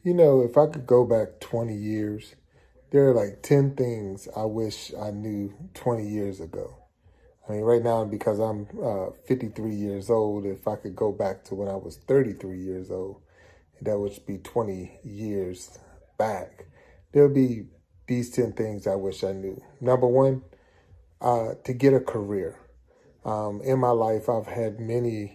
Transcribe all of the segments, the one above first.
You know, if I could go back 20 years, there are like 10 things I wish I knew 20 years ago. I mean, right now, because I'm 53 years old, if I could go back to when I was 33 years old, that would be 20 years back, there'll be these 10 things I wish I knew. Number one, to get a career. In my life, I've had many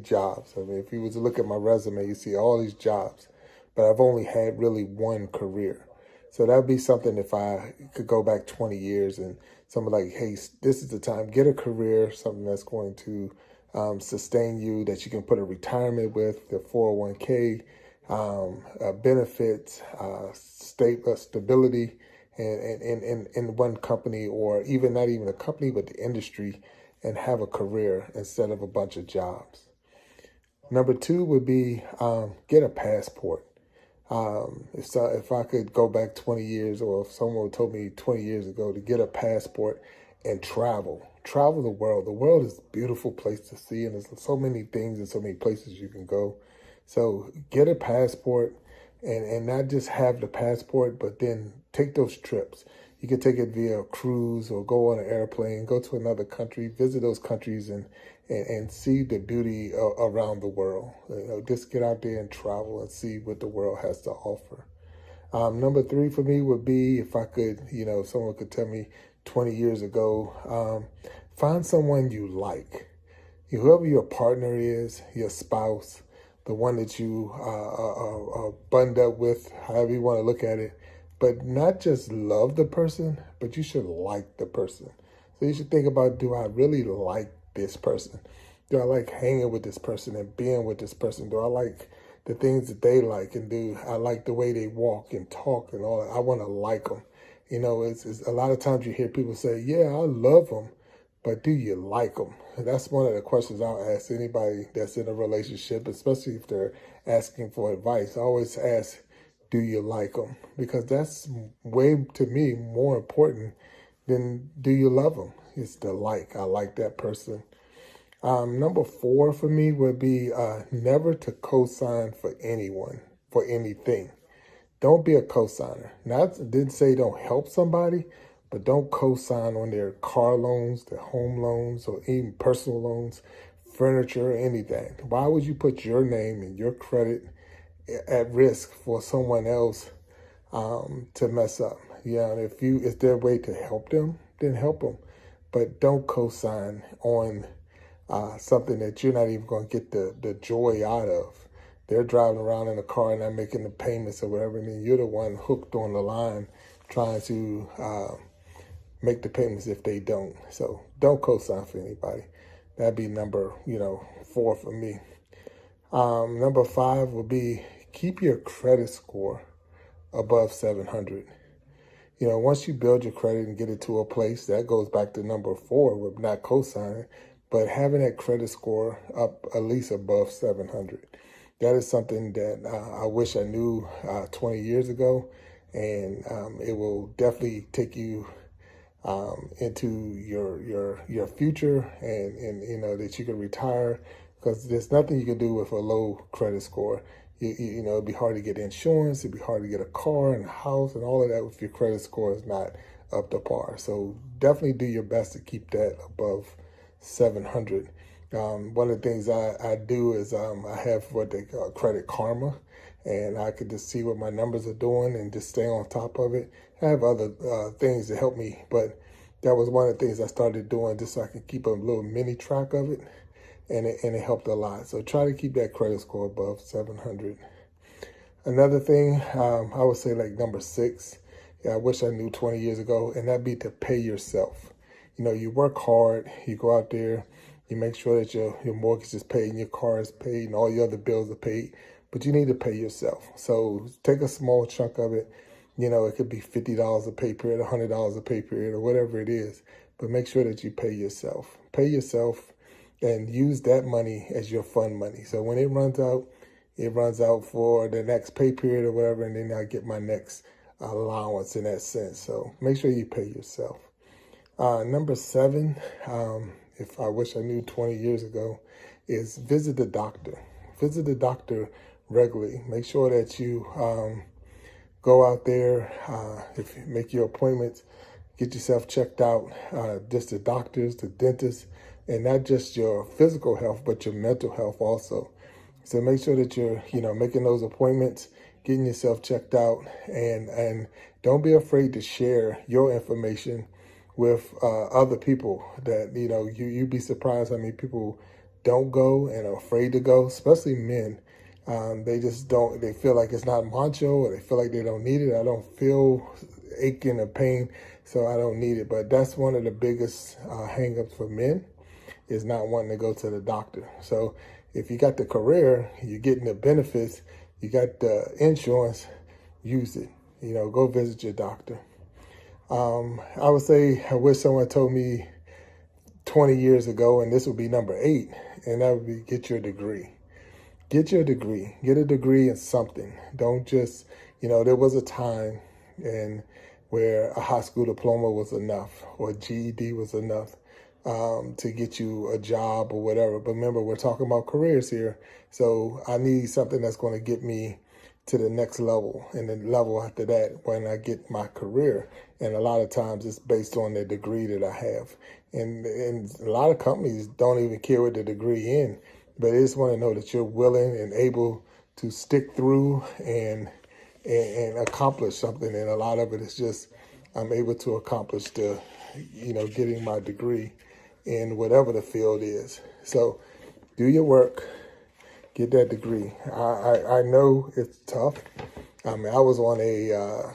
jobs. I mean, if you was to look at my resume, you see all these jobs, but I've only had really one career. So that'd be something if I could go back 20 years and someone like, hey, this is the time, get a career, something that's going to sustain you, that you can put a retirement with, the 401k, benefits, stability, in one company, or even not even a company, but the industry, and have a career instead of a bunch of jobs. Number two would be get a passport. If I could go back 20 years, or if someone told me 20 years ago to get a passport and travel the world. The world is a beautiful place to see, and there's so many things and so many places you can go. So get a passport, and not just have the passport, but then take those trips. You can take it via a cruise or go on an airplane, go to another country, visit those countries, and see the beauty around the world. You know, just get out there and travel and see what the world has to offer. Number three for me would be, if I could, if someone could tell me 20 years ago, find someone you like. Whoever your partner is, your spouse, the one that you are bundled up with, however you want to look at it, but not just love the person, but you should like the person. So you should think about, do I really like this person? Do I like hanging with this person and being with this person? Do I like the things that they like, and do I like the way they walk and talk and all that? I want to like them. It's a lot of times you hear people say, yeah, I love them, but do you like them? And that's one of the questions I'll ask anybody that's in a relationship, especially if they're asking for advice. I always ask, do you like them? Because that's way, to me, more important than do you love them. It's the like. I like that person. Number four for me would be never to co-sign for anyone, for anything. Don't be a co-signer. Didn't say don't help somebody, but don't co-sign on their car loans, their home loans, or even personal loans, furniture, or anything. Why would you put your name and your credit at risk for someone else to mess up? Yeah, if their way to help them, then help them, but don't co-sign on something that you're not even going to get the joy out of. They're driving around in a car and not making the payments or whatever, and then you're the one hooked on the line trying to make the payments if they don't. So don't co-sign for anybody. That'd be number, four for me. Number five would be keep your credit score above 700. Once you build your credit and get it to a place, that goes back to number four with not co-signing, but having that credit score up at least above 700. That is something that I wish I knew 20 years ago, and it will definitely take you into your future, and that you can retire, because there's nothing you can do with a low credit score. It'd be hard to get insurance, it'd be hard to get a car and a house and all of that if your credit score is not up to par. So definitely do your best to keep that above 700. One of the things I do is I have what they call Credit Karma, and I could just see what my numbers are doing and just stay on top of it. I have other things to help me, but that was one of the things I started doing just so I could keep a little mini track of it, and it helped a lot. So try to keep that credit score above 700. Another thing, I would say like number six, I wish I knew 20 years ago, and that'd be to pay yourself. You work hard, you go out there, you make sure that your mortgage is paid and your car is paid and all your other bills are paid, but you need to pay yourself. So take a small chunk of it. It could be $50 a pay period, $100 a pay period, or whatever it is, but make sure that you pay yourself. Pay yourself and use that money as your fund money. So when it runs out for the next pay period or whatever, and then I get my next allowance in that sense. So make sure you pay yourself. Number seven, if I wish I knew 20 years ago, is visit the doctor. Visit the doctor regularly. Make sure that you go out there, if you make your appointments, get yourself checked out, just the doctors, the dentists, and not just your physical health, but your mental health also. So make sure that you're, making those appointments, getting yourself checked out, and don't be afraid to share your information with other people. That you'd be surprised how many people don't go and are afraid to go, especially men. They just don't. They feel like it's not macho, or they feel like they don't need it. I don't feel aching or pain, so I don't need it. But that's one of the biggest hang-ups for men, is not wanting to go to the doctor. So if you got the career, you're getting the benefits, you got the insurance, use it. Go visit your doctor. I would say I wish someone told me 20 years ago, and this would be number 8, and that would be get your degree. Get your degree. Get a degree in something. Don't just, there was a time where a high school diploma was enough, or GED was enough to get you a job or whatever. But remember, we're talking about careers here. So I need something that's going to get me to the next level, and the level after that when I get my career. And a lot of times it's based on the degree that I have. And a lot of companies don't even care what the degree in, but they just want to know that you're willing and able to stick through and accomplish something. And a lot of it is just, I'm able to accomplish getting my degree in whatever the field is. So do your work, get that degree. I know it's tough. I mean, I was on a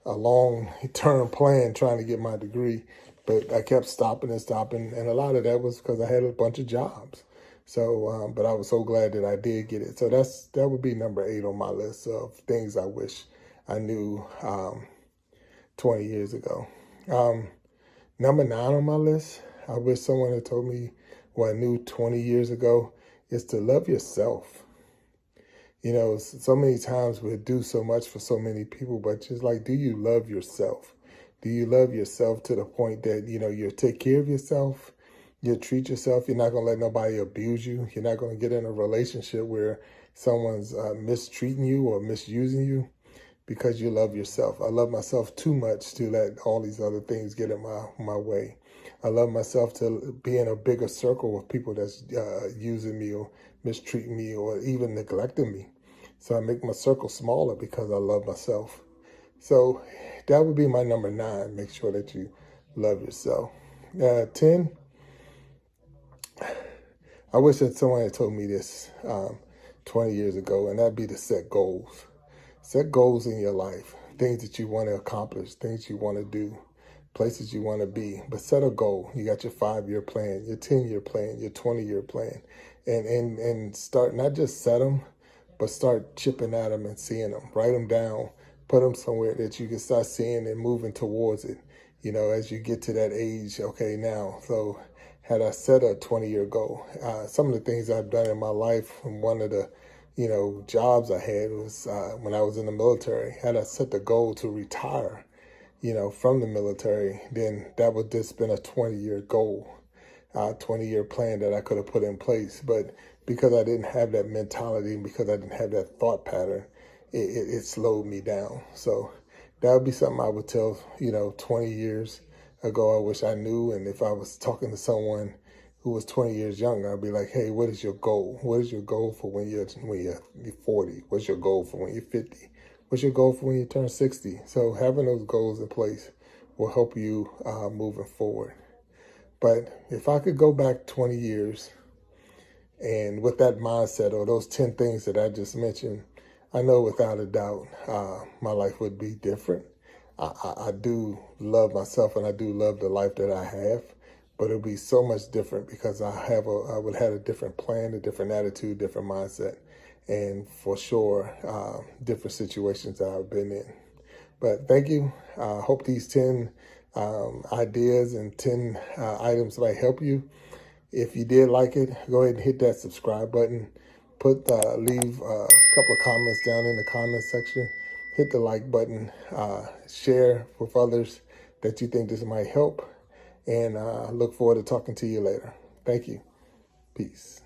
long-term plan trying to get my degree, but I kept stopping, and a lot of that was because I had a bunch of jobs. So, but I was so glad that I did get it. So that would be number 8 on my list of things I wish I knew 20 years ago. Number 9 on my list, I wish someone had told me what I knew 20 years ago, is to love yourself. So many times we do so much for so many people, but just like, do you love yourself? Do you love yourself to the point that, you take care of yourself? You treat yourself. You're not going to let nobody abuse you. You're not going to get in a relationship where someone's mistreating you or misusing you, because you love yourself. I love myself too much to let all these other things get in my way. I love myself to be in a bigger circle of people that's using me or mistreating me or even neglecting me. So I make my circle smaller because I love myself. So that would be my number 9. Make sure that you love yourself. 10, I wish that someone had told me this 20 years ago, and that'd be to set goals. Set goals in your life, things that you want to accomplish, things you want to do, places you want to be. But set a goal. You got your 5-year plan, your 10-year plan, your 20-year plan, and start, not just set them, but start chipping at them and seeing them. Write them down, put them somewhere that you can start seeing and moving towards it. As you get to that age, okay, now, so had I set a 20-year goal, some of the things I've done in my life, and one of the jobs I had was when I was in the military. Had I set the goal to retire, from the military, then that would just been a 20-year goal, 20-year plan that I could have put in place. But because I didn't have that mentality, and because I didn't have that thought pattern, it slowed me down. So that would be something I would tell, 20 years ago, I wish I knew. And if I was talking to someone who was 20 years younger, I'd be like, hey, what is your goal? What is your goal for when you're 40? What's your goal for when you're 50? What's your goal for when you turn 60? So having those goals in place will help you moving forward. But if I could go back 20 years and with that mindset, or those 10 things that I just mentioned, I know without a doubt my life would be different. I do love myself, and I do love the life that I have, but it'll be so much different because I would have a different plan, a different attitude, different mindset, and for sure, different situations that I've been in. But thank you. I hope these 10 ideas and 10 items might help you. If you did like it, go ahead and hit that subscribe button. Leave a couple of comments down in the comment section. Hit the like button. Share with others that you think this might help. And I look forward to talking to you later. Thank you. Peace.